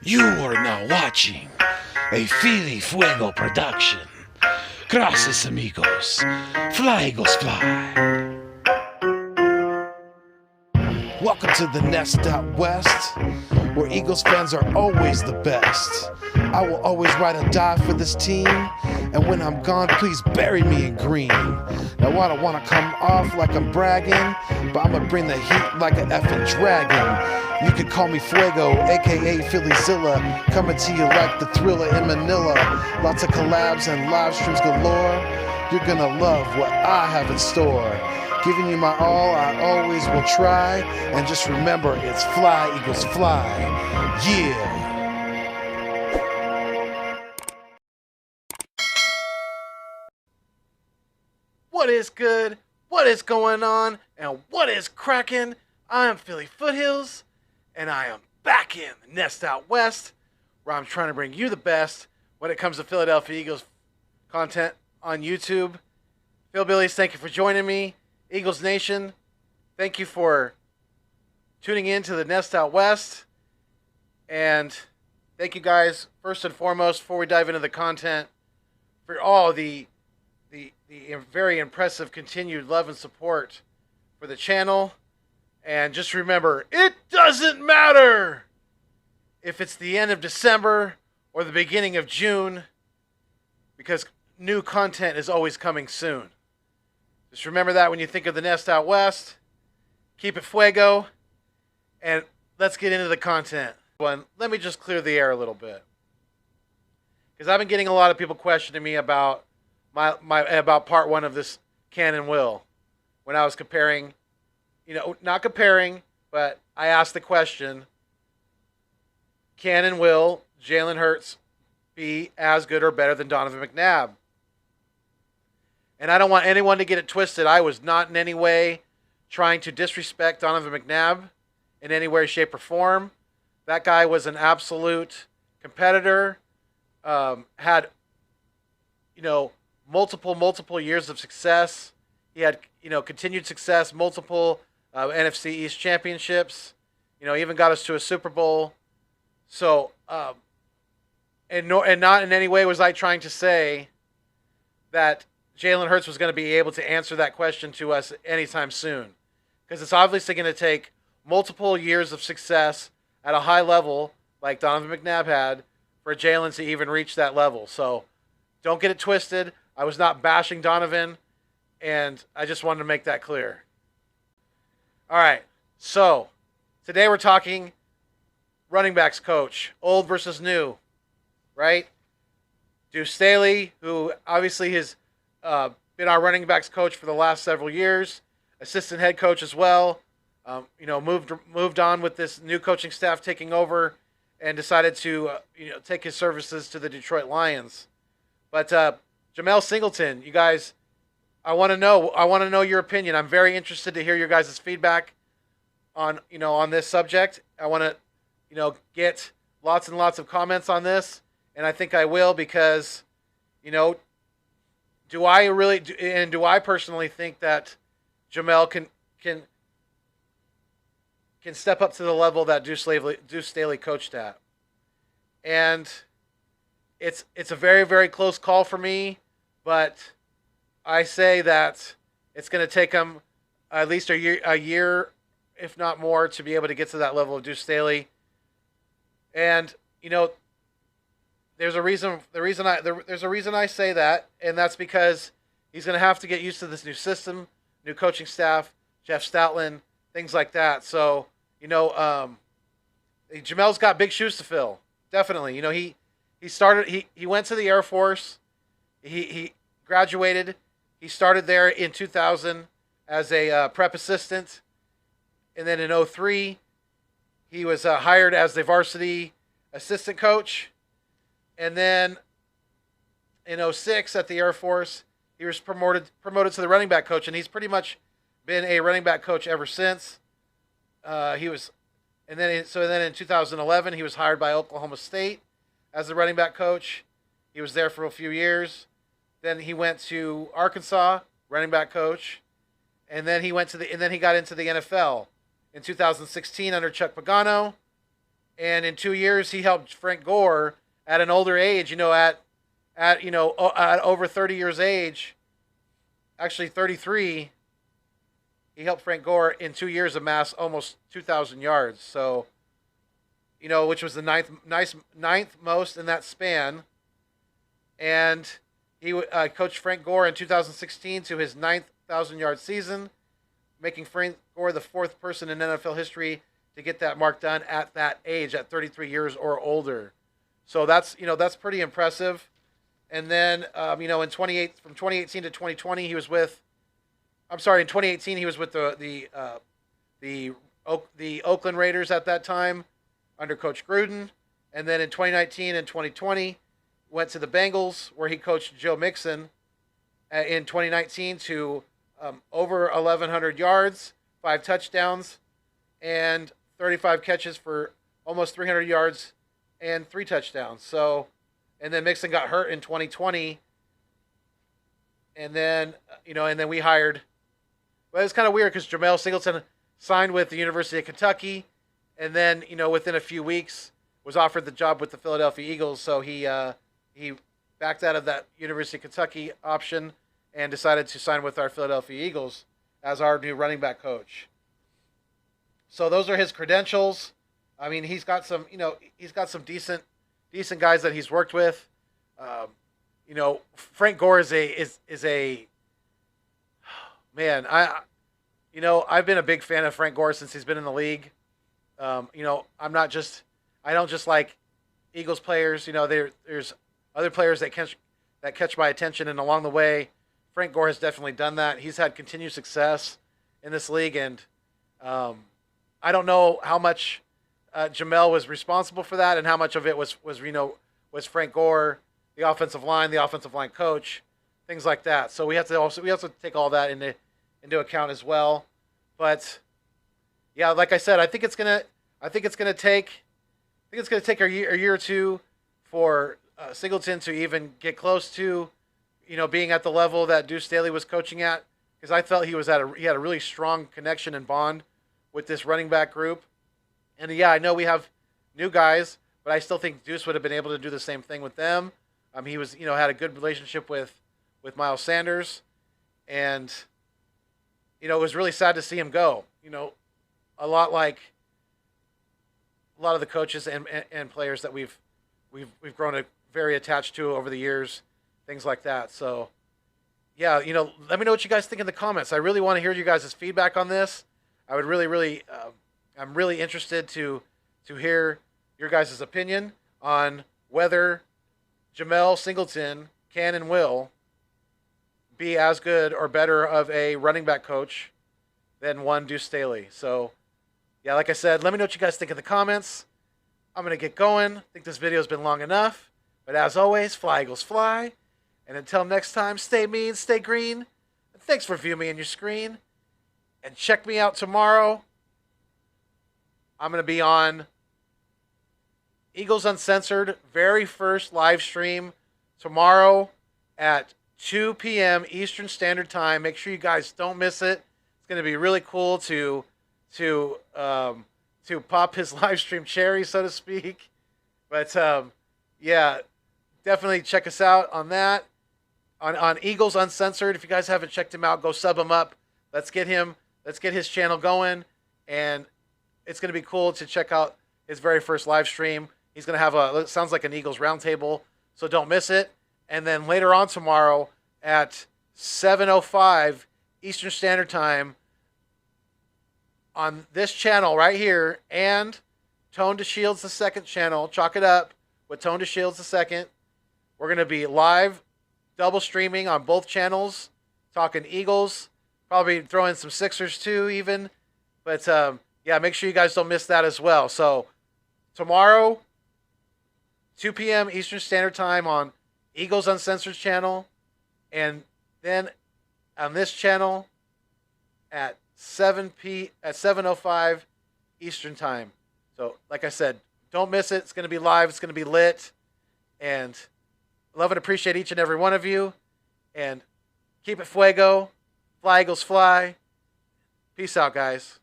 You are now watching a Philly Fuego production. Gracias, amigos. Fly, Eagles, fly. Welcome to the Nest Out West, where Eagles fans are always the best. I will always ride or die for this team, and when I'm gone, please bury me in green. Now I don't want to come off like I'm bragging, but I'm gonna bring the heat like an effing dragon. You could call me Fuego, aka Phillyzilla, coming to you like the Thriller in Manila. Lots of collabs and live streams galore. You're gonna love what I have in store. Giving you my all, I always will try. And just remember, it's fly, Eagles, fly. Yeah. What is good? What is going on? And what is cracking? I am Philly Foothills, and I am back in the Nest Out West, where I'm trying to bring you the best when it comes to Philadelphia Eagles content on YouTube. Philbillies, thank you for joining me. Eagles Nation, thank you for tuning in to the Nest Out West. And thank you guys, first and foremost, before we dive into the content, for all the very impressive continued love and support for the channel. And just remember, it doesn't matter if it's the end of December or the beginning of June, because new content is always coming soon. Just remember that when you think of the Nest Out West. Keep it fuego, and let's get into the content. Let me just clear the air a little bit, because I've been getting a lot of people questioning me about about part one of this Can and Will, when I was comparing, not comparing, but I asked the question: Can and will Jalen Hurts be as good or better than Donovan McNabb? And I don't want anyone to get it twisted. I was not in any way trying to disrespect Donovan McNabb in any way, shape, or form. That guy was an absolute competitor. Had, multiple years of success. He had, continued success, multiple NFC East championships. Even got us to a Super Bowl. So, and not in any way was I trying to say that Jalen Hurts was going to be able to answer that question to us anytime soon, because it's obviously going to take multiple years of success at a high level like Donovan McNabb had for Jalen to even reach that level. So don't get it twisted. I was not bashing Donovan, and I just wanted to make that clear. All right, so today we're talking running backs coach, old versus new, right? Duce Staley, who obviously has been our running backs coach for the last several years, assistant head coach as well. Moved on with this new coaching staff taking over, and decided to take his services to the Detroit Lions. But Jemal Singleton, you guys, I want to know your opinion. I'm very interested to hear your guys' feedback on this subject. I want to get lots and lots of comments on this, and I think I will, because do I personally think that Jemal can step up to the level that Duce Staley coached at? And it's a very, very close call for me, but I say that it's going to take him at least a year, if not more, to be able to get to that level of Duce Staley. And there's a reason I say that, and that's because he's going to have to get used to this new system, new coaching staff, Jeff Stoutland, things like that. So, Jamel's got big shoes to fill. Definitely. He went to the Air Force. He graduated. He started there in 2000 as a prep assistant. And then in 2003, he was hired as the varsity assistant coach. And then in 2006 at the Air Force, he was promoted to the running back coach, and he's pretty much been a running back coach ever since. And then in 2011, he was hired by Oklahoma State as the running back coach. He was there for a few years. Then he went to Arkansas, running back coach, and then he got into the NFL in 2016 under Chuck Pagano. And in 2 years, he helped Frank Gore at an older age. At over 30 years age, actually 33. He helped Frank Gore in 2 years amass almost 2,000 yards. So, which was the ninth most in that span. And he coached Frank Gore in 2016 to his 9,000-yard season, making Frank Gore the fourth person in NFL history to get that mark done at that age, at 33 years or older. So that's pretty impressive. And then from 2018 to 2020, he was with. In 2018 he was with the Oakland Raiders at that time under Coach Gruden, and then in 2019 and 2020 went to the Bengals where he coached Joe Mixon in 2019 to over 1,100 yards, 5 touchdowns, and 35 catches for almost 300 yards and 3 touchdowns. So, and then Mixon got hurt in 2020, and then we hired. Well, it's kind of weird because Jemal Singleton signed with the University of Kentucky, and then within a few weeks was offered the job with the Philadelphia Eagles. So he backed out of that University of Kentucky option and decided to sign with our Philadelphia Eagles as our new running back coach. So those are his credentials. I mean, he's got some decent guys that he's worked with. Frank Gore is a man. I've been a big fan of Frank Gore since he's been in the league. I don't just like Eagles players. There's other players that catch my attention, and along the way, Frank Gore has definitely done that. He's had continued success in this league, and I don't know how much Jemal was responsible for that, and how much of it was Frank Gore, the offensive line coach, things like that. So we have to take all that into account as well. But yeah, like I said, I think it's gonna take a year or two for Singleton to even get close to being at the level that Duce Staley was coaching at, because I felt he had a really strong connection and bond with this running back group. And yeah, I know we have new guys, but I still think Duce would have been able to do the same thing with them. He was had a good relationship with Miles Sanders, and it was really sad to see him go. A lot of the coaches and players that we've grown very attached to over the years, things like that. So yeah, let me know what you guys think in the comments. I really want to hear you guys' feedback on this. I would I'm really interested to hear your guys' opinion on whether Jemal Singleton can and will be as good or better of a running back coach than one Duce Staley. So, yeah, like I said, let me know what you guys think in the comments. I'm going to get going. I think this video has been long enough. But as always, fly, Eagles, fly. And until next time, stay mean, stay green. And thanks for viewing me on your screen. And check me out tomorrow. I'm going to be on Eagles Uncensored, very first live stream tomorrow at 2 p.m. Eastern Standard Time. Make sure you guys don't miss it. It's going to be really cool to pop his live stream cherry, so to speak. But yeah, definitely check us out on that. On Eagles Uncensored. If you guys haven't checked him out, go sub him up. Let's get his channel going, and it's going to be cool to check out his very first live stream. He's going to have sounds like an Eagles roundtable, so don't miss it. And then later on tomorrow at 7:05 Eastern Standard Time on this channel right here, and Tone to Shields the second channel, chalk it up with Tone to Shields the second. We're going to be live, double streaming on both channels, talking Eagles, probably throw in some Sixers too even. But yeah, make sure you guys don't miss that as well. So tomorrow, 2 p.m. Eastern Standard Time on Eagles Uncensored channel, and then on this channel at 7:05 Eastern Time. So like I said, don't miss it. It's going to be live. It's going to be lit. And love and appreciate each and every one of you. And keep it fuego. Fly, Eagles, fly. Peace out, guys.